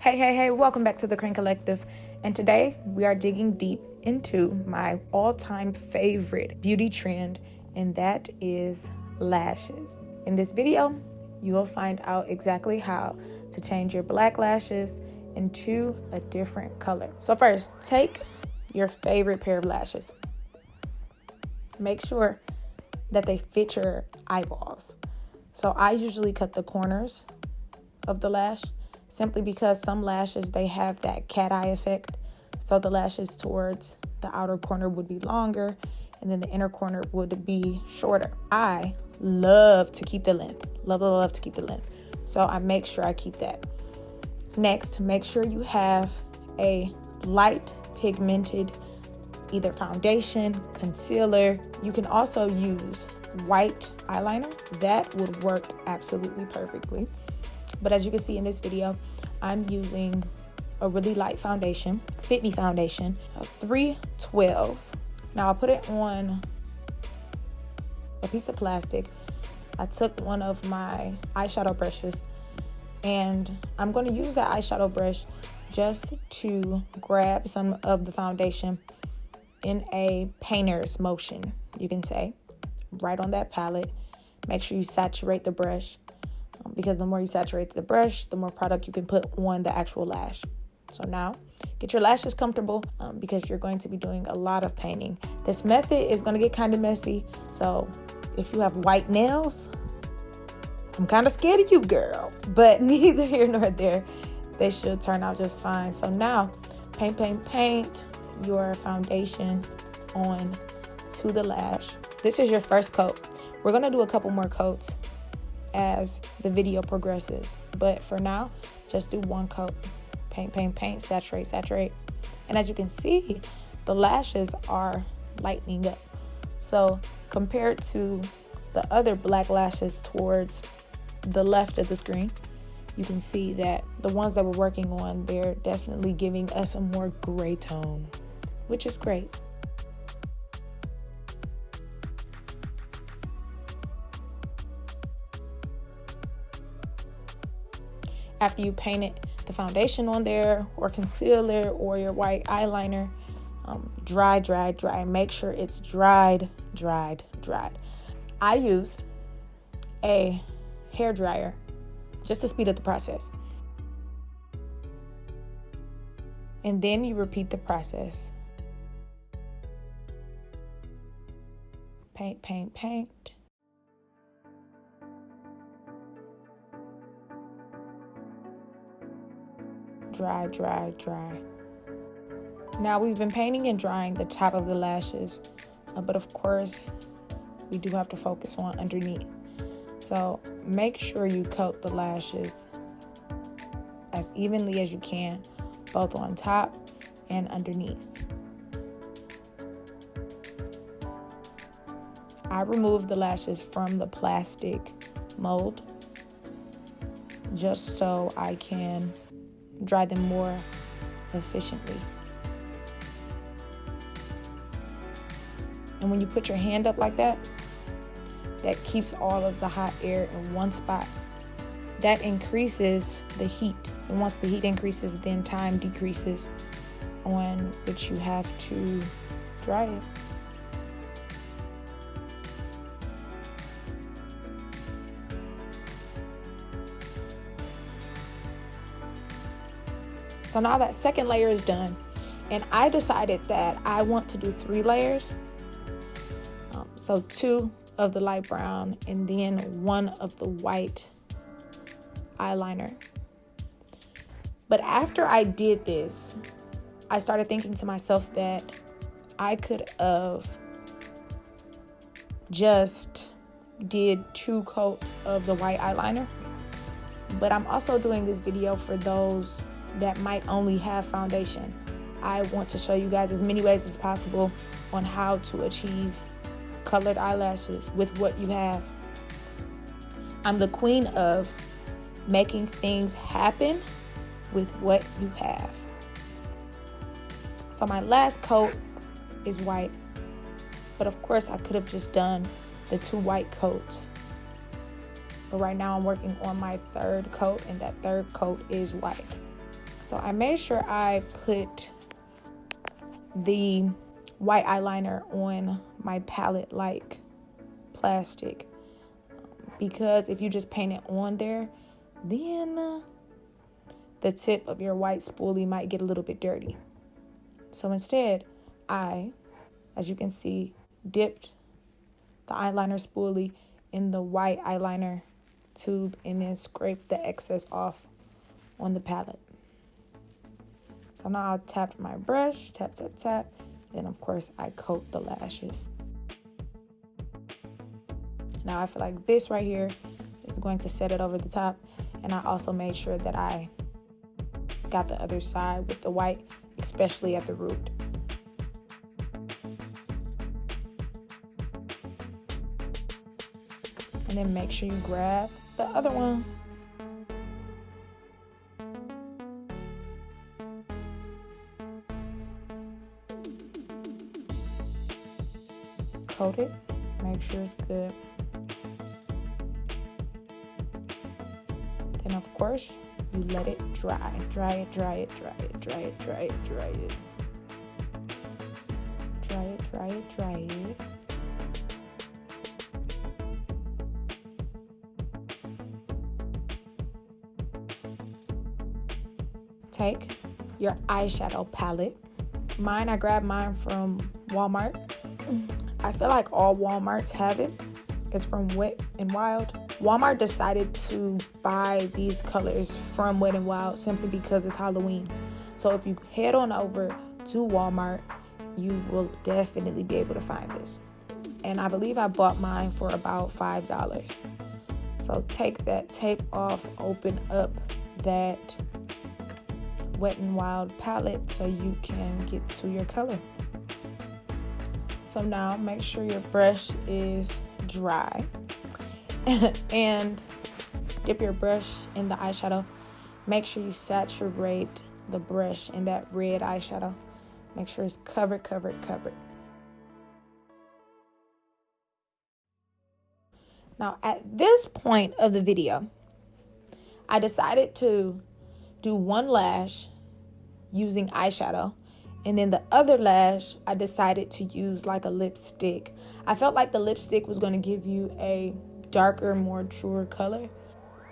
Hey, welcome back to the Crane Collective. And today we are digging deep into my all-time favorite beauty trend, and that is lashes. In this video, you will find out exactly how to change your black lashes into a different color. So first, take your favorite pair of lashes. Make sure that they fit your eyeballs. So I usually cut the corners of the lash, simply because some lashes, they have that cat eye effect. So the lashes towards the outer corner would be longer, and then the inner corner would be shorter. I love to keep the length. Love to keep the length. So I make sure I keep that. Next, make sure you have a light pigmented either foundation, concealer. You can also use white eyeliner. That would work absolutely perfectly. But as you can see in this video, I'm using a really light foundation, Fit Me foundation, a 312. Now I'll put it on a piece of plastic. I took one of my eyeshadow brushes, and I'm going to use that eyeshadow brush just to grab some of the foundation in a painter's motion, you can say, right on that palette. Make sure you saturate the brush, because the more you saturate the brush, the more product you can put on the actual lash. So now, get your lashes comfortable because you're going to be doing a lot of painting. This method is going to get kind of messy, so if you have white nails, I'm kind of scared of you, girl. But neither here nor there. They should turn out just fine. So now, paint your foundation on to the lash. This is your first coat. We're going to do a couple more coats as the video progresses, but for now, just do one coat. Paint, saturate. And as you can see, the lashes are lightening up. So compared to the other black lashes towards the left of the screen, you can see that the ones that we're working on, they're definitely giving us a more gray tone, which is great. After you painted the foundation on there, or concealer, or your white eyeliner, dry. Make sure it's dried. I use a hair dryer just to speed up the process. And then you repeat the process. Paint. Dry. Now we've been painting and drying the top of the lashes, but of course we do have to focus on underneath. So make sure you coat the lashes as evenly as you can, both on top and underneath. I removed the lashes from the plastic mold just so I can dry them more efficiently. And when you put your hand up like that, that keeps all of the hot air in one spot. That increases the heat. And once the heat increases, then time decreases on which you have to dry it. So now that second layer is done, and I decided that I want to do 3 layers. So 2 of the light brown and then 1 of the white eyeliner. But after I did this, I started thinking to myself that I could have just did 2 coats of the white eyeliner. But I'm also doing this video for those that might only have foundation. I want to show you guys as many ways as possible on how to achieve colored eyelashes with what you have. I'm the queen of making things happen with what you have. So my last coat is white, but of course I could have just done the 2 white coats. But right now I'm working on my 3rd coat, and that 3rd coat is white. So I made sure I put the white eyeliner on my palette like plastic, because if you just paint it on there, then the tip of your white spoolie might get a little bit dirty. So instead, I, as you can see, dipped the eyeliner spoolie in the white eyeliner tube and then scraped the excess off on the palette. So now I'll tap my brush, tap, tap, tap. Then of course I coat the lashes. Now I feel like this right here is going to set it over the top. And I also made sure that I got the other side with the white, especially at the root. And then make sure you grab the other one. Coat it, make sure it's good. Then of course, you let it dry. Dry it, dry it, dry it, dry it, dry it, dry it. Dry it, dry it, dry it. Take your eyeshadow palette. I grabbed mine from Walmart. I feel like all Walmarts have it. It's from Wet n Wild. Walmart decided to buy these colors from Wet n Wild simply because it's Halloween. So if you head on over to Walmart, you will definitely be able to find this. And I believe I bought mine for about $5. So take that tape off, open up that Wet n Wild palette so you can get to your color. So now make sure your brush is dry and dip your brush in the eyeshadow. Make sure you saturate the brush in that red eyeshadow. Make sure it's covered, covered, covered. Now at this point of the video, I decided to do one lash using eyeshadow, and then the other lash I decided to use like a lipstick. I felt like the lipstick was going to give you a darker, more truer color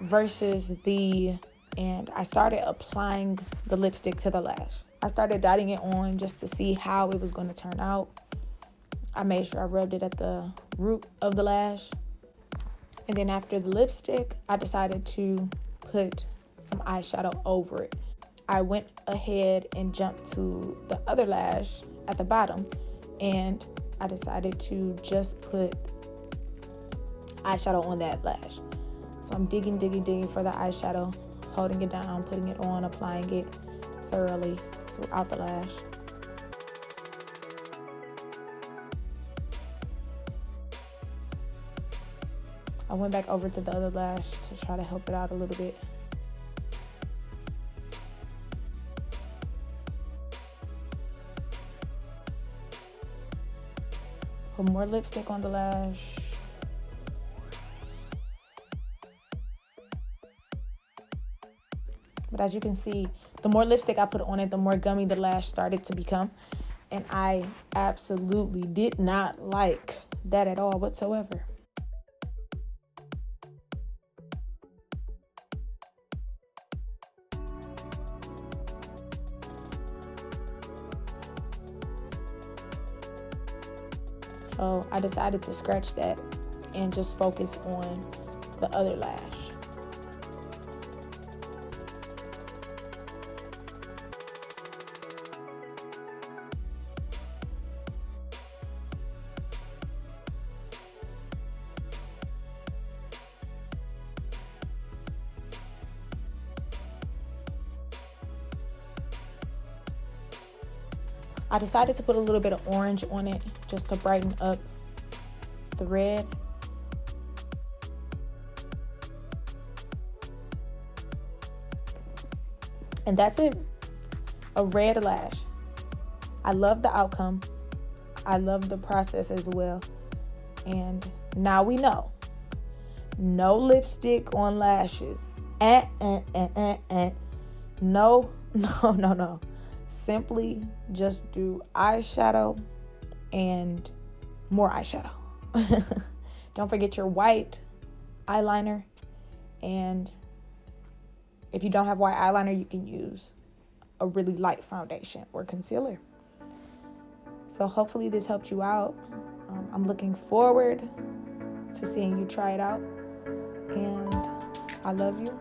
versus and I started applying the lipstick to the lash. I started dotting it on just to see how it was going to turn out. I made sure I rubbed it at the root of the lash. And then after the lipstick, I decided to put some eyeshadow over it. I went ahead and jumped to the other lash at the bottom, and I decided to just put eyeshadow on that lash. So I'm digging for the eyeshadow, holding it down, putting it on, applying it thoroughly throughout the lash. I went back over to the other lash to try to help it out a little bit. Put more lipstick on the lash. But as you can see, the more lipstick I put on it, the more gummy the lash started to become. And I absolutely did not like that at all whatsoever. So I decided to scratch that and just focus on the other lash. I decided to put a little bit of orange on it just to brighten up the red. And that's it. A red lash. I love the outcome. I love the process as well. And now we know. No lipstick on lashes. No No. Simply just do eyeshadow and more eyeshadow. Don't forget your white eyeliner. And if you don't have white eyeliner, you can use a really light foundation or concealer. So hopefully this helped you out. I'm looking forward to seeing you try it out. And I love you.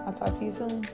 I'll talk to you soon.